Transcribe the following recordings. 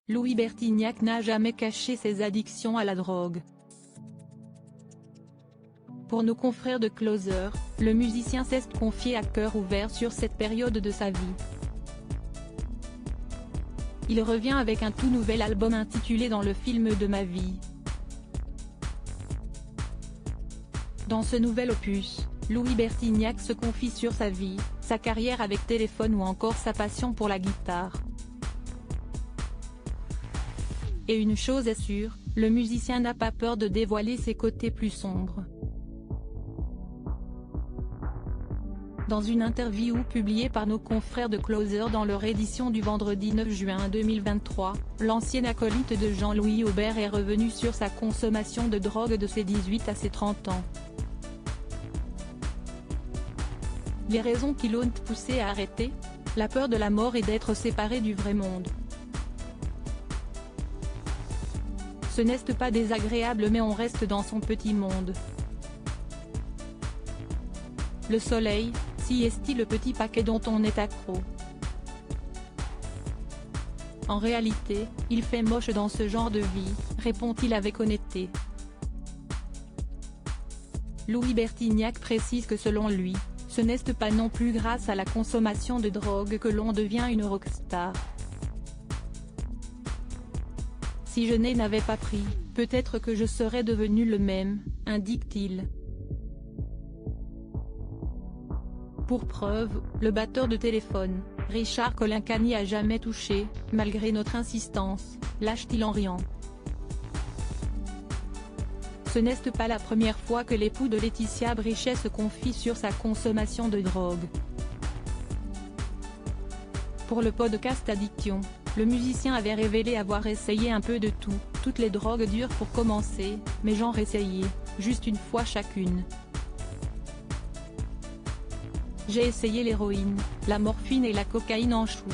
Louis Bertignac n'a jamais caché ses addictions à la drogue. Pour nos confrères de Closer, le musicien s'est confié à cœur ouvert sur cette période de sa vie. Il revient avec un tout nouvel album intitulé Dans le film de ma vie. Dans ce nouvel opus, Louis Bertignac se confie sur sa vie, sa carrière avec Téléphone ou encore sa passion pour la guitare. Et une chose est sûre, le musicien n'a pas peur de dévoiler ses côtés plus sombres. Dans une interview publiée par nos confrères de Closer dans leur édition du vendredi 9 juin 2023, l'ancien acolyte de Jean-Louis Aubert est revenu sur sa consommation de drogue de ses 18 à ses 30 ans. Les raisons qui l'ont poussé à arrêter ? La peur de la mort et d'être séparé du vrai monde. Ce n'est pas désagréable mais on reste dans son petit monde. Le soleil, si est le petit paquet dont on est accro. En réalité, il fait moche dans ce genre de vie, répond-il avec honnêteté. Louis Bertignac précise que selon lui, ce n'est pas non plus grâce à la consommation de drogue que l'on devient une rockstar. Si je n'avais pas pris, peut-être que je serais devenu le même, indique-t-il. Pour preuve, le batteur de Téléphone, Richard Kolinka n'y a jamais touché, malgré notre insistance, lâche-t-il en riant. Ce n'est pas la première fois que l'époux de Laetitia Brichet se confie sur sa consommation de drogue. Pour le podcast Addiction, le musicien avait révélé avoir essayé un peu de tout, toutes les drogues dures pour commencer, mais genre essayé, juste une fois chacune. J'ai essayé l'héroïne, la morphine et la cocaïne en shoot.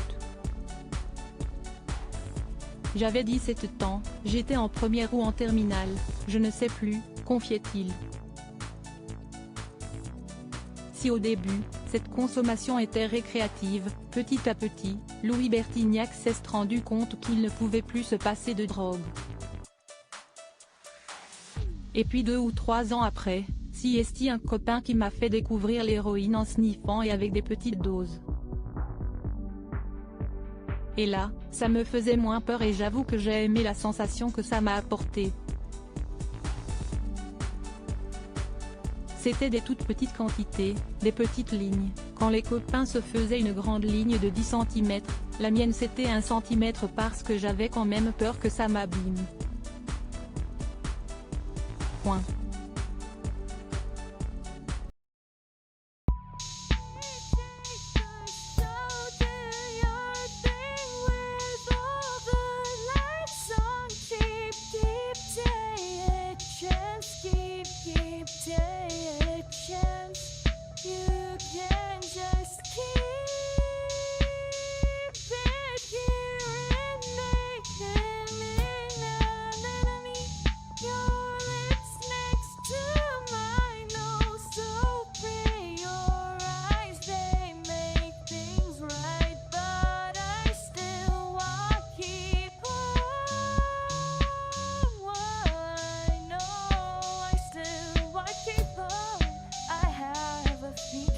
J'avais 17 ans, j'étais en première ou en terminale, je ne sais plus, confiait-il. Si au début, cette consommation était récréative, petit à petit, Louis Bertignac s'est rendu compte qu'il ne pouvait plus se passer de drogue. Et puis 2 ou 3 ans après, si est un copain qui m'a fait découvrir l'héroïne en sniffant et avec des petites doses. Et là, ça me faisait moins peur et j'avoue que j'ai aimé la sensation que ça m'a apporté. C'était des toutes petites quantités, des petites lignes, quand les copains se faisaient une grande ligne de 10 cm, la mienne c'était 1 cm parce que j'avais quand même peur que ça m'abîme. Point.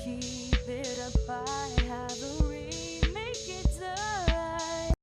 Keep it apart.